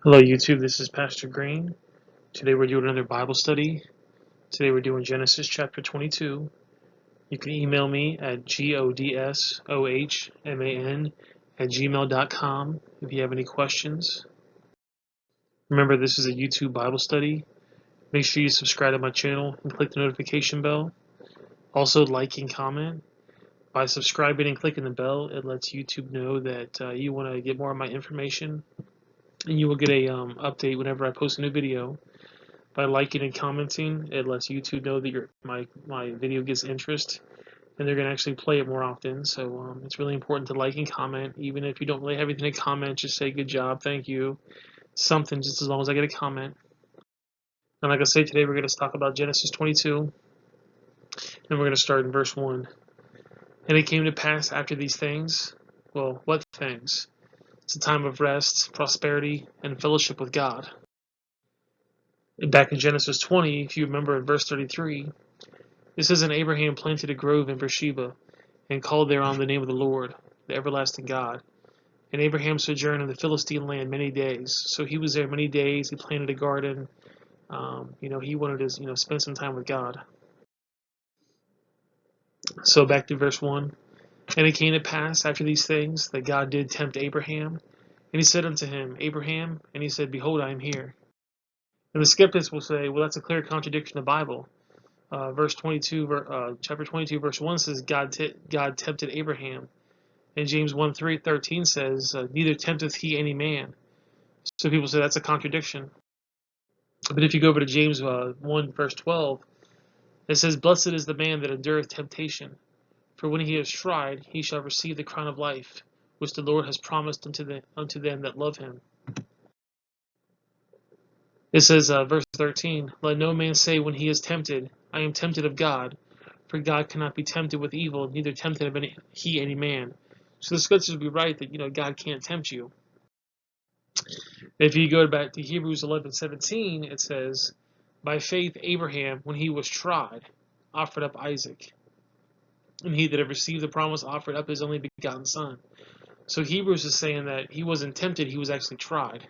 Hello YouTube, this is Pastor Green. Today we're doing another Bible study. Today we're doing Genesis chapter 22. You can email me at godsohman@gmail.com if you have any questions. Remember, this is a YouTube Bible study. Make sure you subscribe to my channel and click the notification bell. Also like and comment. By subscribing and clicking the bell, it lets YouTube know that you want to get more of my information, and you will get a update whenever I post a new video. By liking and commenting, it lets YouTube know that my video gets interest, and they're going to actually play it more often. So it's really important to like and comment. Even if you don't really have anything to comment, just say good job, thank you, something, just as long as I get a comment. And like I say, today we're going to talk about Genesis 22, and we're going to start in verse 1. And it came to pass after these things, well, what things? It's a time of rest, prosperity, and fellowship with God. And back in Genesis 20, if you remember in verse 33, it says, And Abraham planted a grove in Beersheba, and called thereon the name of the Lord, the everlasting God. And Abraham sojourned in the Philistine land many days. So he was there many days. He planted a garden. He wanted to, spend some time with God. So back to verse 1. And it came to pass after these things that God did tempt Abraham. And he said unto him, Abraham, and he said, Behold, I am here. And the skeptics will say, well, that's a clear contradiction of the Bible. Chapter 22, verse 1 says God tempted Abraham. And James 1:13 says, Neither tempteth he any man. So people say that's a contradiction. But if you go over to James 1, verse 12, it says, Blessed is the man that endureth temptation. For when he is tried, he shall receive the crown of life, which the Lord has promised unto them that love him. It says, verse 13, Let no man say when he is tempted, I am tempted of God. For God cannot be tempted with evil, neither tempted of any man. So the scriptures would be right that God can't tempt you. If you go back to Hebrews 11:17, it says, By faith Abraham, when he was tried, offered up Isaac. And he that had received the promise offered up his only begotten son. So Hebrews is saying that he wasn't tempted, he was actually tried.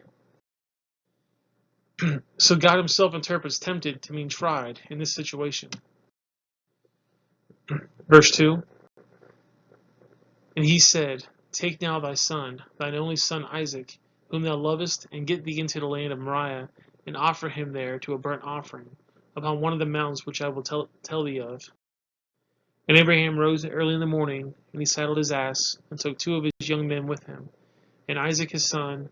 So God himself interprets tempted to mean tried in this situation. Verse 2, And he said, Take now thy son, thine only son Isaac, whom thou lovest, and get thee into the land of Moriah, and offer him there to a burnt offering, upon one of the mountains which I will tell thee of. And Abraham rose early in the morning, and he saddled his ass, and took 2 of his young men with him, and Isaac his son,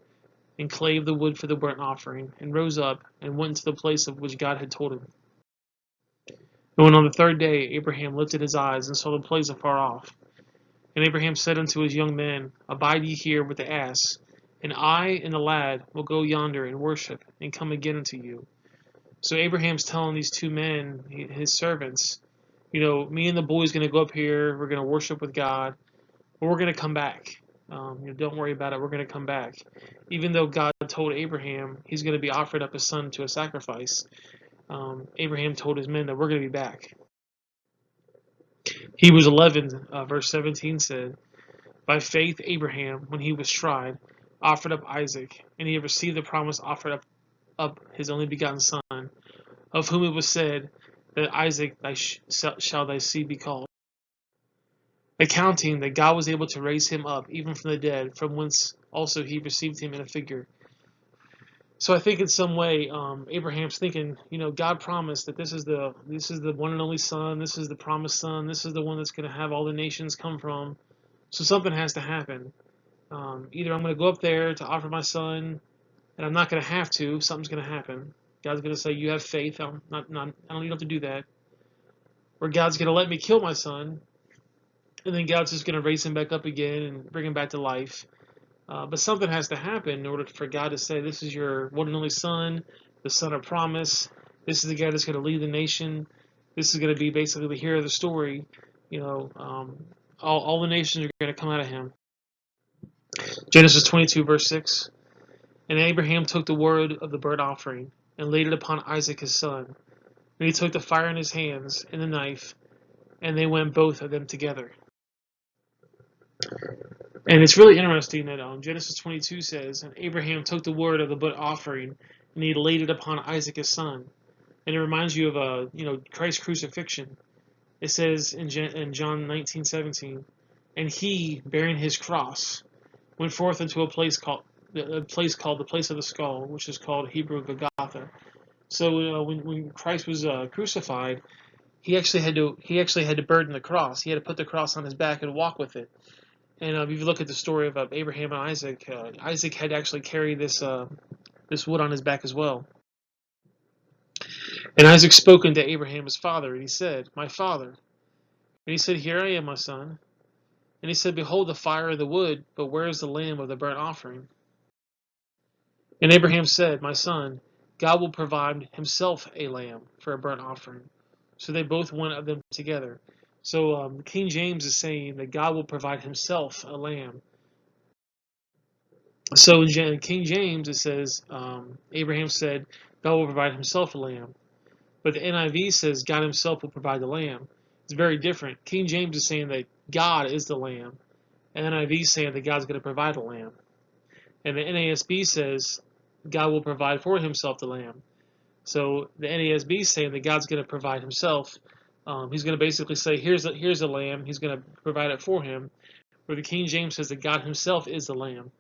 and clave the wood for the burnt offering, and rose up, and went into the place of which God had told him. And when on the 3rd day Abraham lifted his eyes, and saw the place afar off, and Abraham said unto his young men, Abide ye here with the ass, and I and the lad will go yonder and worship, and come again unto you. So Abraham's telling these 2 men, his servants, me and the boy's going to go up here, we're going to worship with God, but we're going to come back. Don't worry about it, we're going to come back. Even though God told Abraham he's going to be offered up his son to a sacrifice, Abraham told his men that we're going to be back. Hebrews 11, verse 17 said, By faith Abraham, when he was tried, offered up Isaac, and he had received the promise offered up his only begotten son, of whom it was said, that Isaac shall thy seed be called, accounting that God was able to raise him up even from the dead, from whence also he received him in a figure. So I think in some way, Abraham's thinking, God promised that this is the one and only son, this is the promised son, this is the one that's going to have all the nations come from. So something has to happen. Either I'm going to go up there to offer my son, and I'm not going to have to. Something's going to happen. God's going to say, "You have faith. I don't need to do that." Or God's going to let me kill my son, and then God's just going to raise him back up again and bring him back to life. But something has to happen in order for God to say, "This is your one and only son, the son of promise. This is the guy that's going to lead the nation. This is going to be basically the hero of the story. All the nations are going to come out of him." Genesis 22, verse 6. And Abraham took the wood of the burnt offering, and laid it upon Isaac his son. And he took the fire in his hands, and the knife, and they went both of them together. And it's really interesting that Genesis 22 says, and Abraham took the wood of the burnt offering and he laid it upon Isaac his son. And it reminds you of Christ's crucifixion. It says in John 19:17, and he, bearing his cross, went forth into a place called the place of the skull, which is called Hebrew Golgotha. So when Christ was crucified, he actually had to burden the cross. He had to put the cross on his back and walk with it. And if you look at the story of Abraham and Isaac, Isaac had to actually carry this wood on his back as well. And Isaac spoke unto Abraham his father, and he said, My father. And he said, Here I am, my son. And he said, Behold the fire and the wood, but where is the lamb of the burnt offering? And Abraham said, My son, God will provide himself a lamb for a burnt offering. So they both went of them together. So King James is saying that God will provide himself a lamb. So in King James it says, Abraham said, God will provide himself a lamb. But the NIV says God himself will provide the lamb. It's very different. King James is saying that God is the lamb. And NIV is saying that God's going to provide a lamb. And the NASB says God will provide for himself the lamb. So the NASB is saying that God's going to provide himself. He's going to basically say, here's a lamb. He's going to provide it for him. Where the King James says that God himself is the lamb.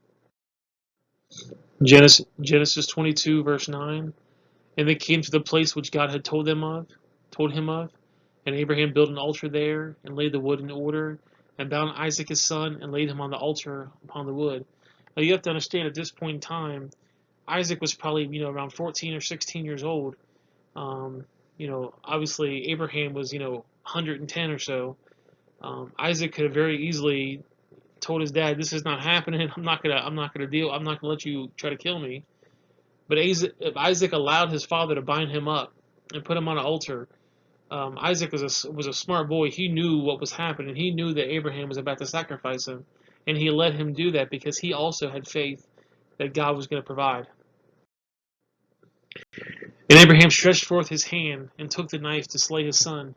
Genesis 22 verse 9. And they came to the place which God had told him of. And Abraham built an altar there, and laid the wood in order, and bound Isaac his son, and laid him on the altar upon the wood. Now you have to understand, at this point in time, Isaac was probably around 14 or 16 years old. Obviously Abraham was 110 or so. Isaac could have very easily told his dad, "This is not happening. I'm not gonna let you try to kill me." But Isaac allowed his father to bind him up and put him on an altar. Isaac was a smart boy. He knew what was happening. He knew that Abraham was about to sacrifice him, and he let him do that because he also had faith that God was going to provide. And Abraham stretched forth his hand and took the knife to slay his son.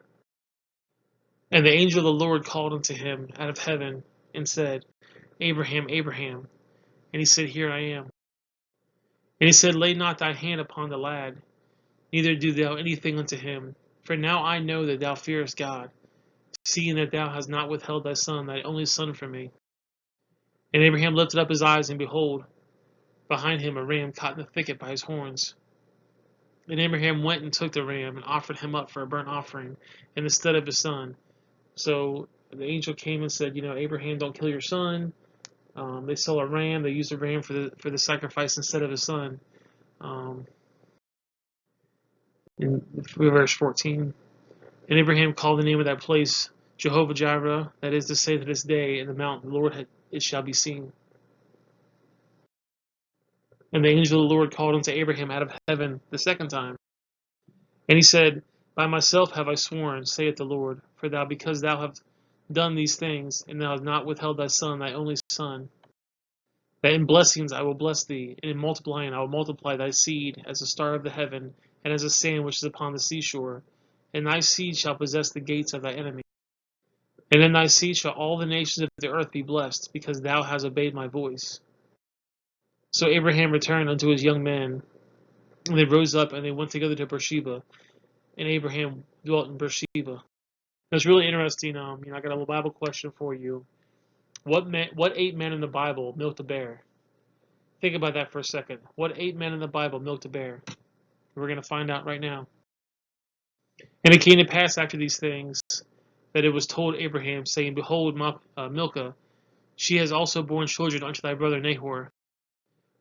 And the angel of the Lord called unto him out of heaven and said, Abraham, Abraham. And he said, Here I am. And he said, Lay not thy hand upon the lad, neither do thou anything unto him. For now I know that thou fearest God, seeing that thou hast not withheld thy son, thy only son, from me. And Abraham lifted up his eyes, and behold, behind him a ram caught in the thicket by his horns. And Abraham went and took the ram and offered him up for a burnt offering in the stead of his son. So the angel came and said, Abraham, don't kill your son. They sell a ram. They use a ram for the sacrifice instead of his son. In verse 14, and Abraham called the name of that place Jehovah Jireh, that is to say, to this day in the mount the Lord it shall be seen. And the angel of the Lord called unto Abraham out of heaven the second time. And he said, By myself have I sworn, saith the Lord, because thou hast done these things, and thou hast not withheld thy son, thy only son, that in blessings I will bless thee, and in multiplying I will multiply thy seed as the star of the heaven, and as the sand which is upon the seashore. And thy seed shall possess the gates of thy enemy. And in thy seed shall all the nations of the earth be blessed, because thou hast obeyed my voice. So Abraham returned unto his young men, and they rose up, and they went together to Beersheba, and Abraham dwelt in Beersheba. It's really interesting. I got a little Bible question for you. What 8 men in the Bible milked a bear? Think about that for a second. What 8 men in the Bible milked a bear? We're going to find out right now. And it came to pass after these things that it was told Abraham, saying, Behold, Milcah, she has also borne children unto thy brother Nahor.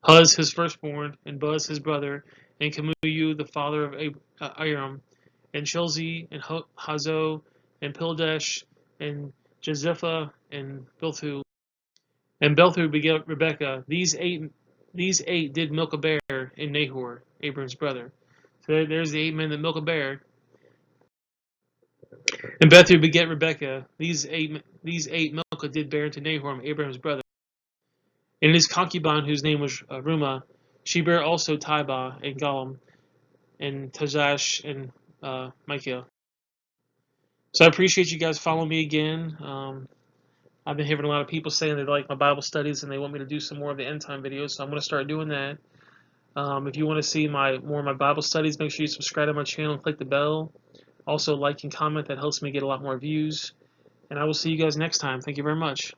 Huz his firstborn, and Buz his brother, and Kemuyu the father of Aram, and Chilzi, and Hazo, and Pildash, and Jezepha, and Bilthu. And Belthu begat Rebekah. These eight did milk a bear in Nahor, Abram's brother. So there's the 8 men that milk a bear. And Bethu begat Rebekah. These eight Milcah did bear unto Nahor, Abraham's brother. And his concubine, whose name was Rumah, she bare also Tibah, and Golam, and Tazash, and Michael. So I appreciate you guys following me again. I've been hearing a lot of people saying they like my Bible studies and they want me to do some more of the end time videos, so I'm going to start doing that. If you want to see more of my Bible studies, make sure you subscribe to my channel and click the bell. Also, like and comment. That helps me get a lot more views. And I will see you guys next time. Thank you very much.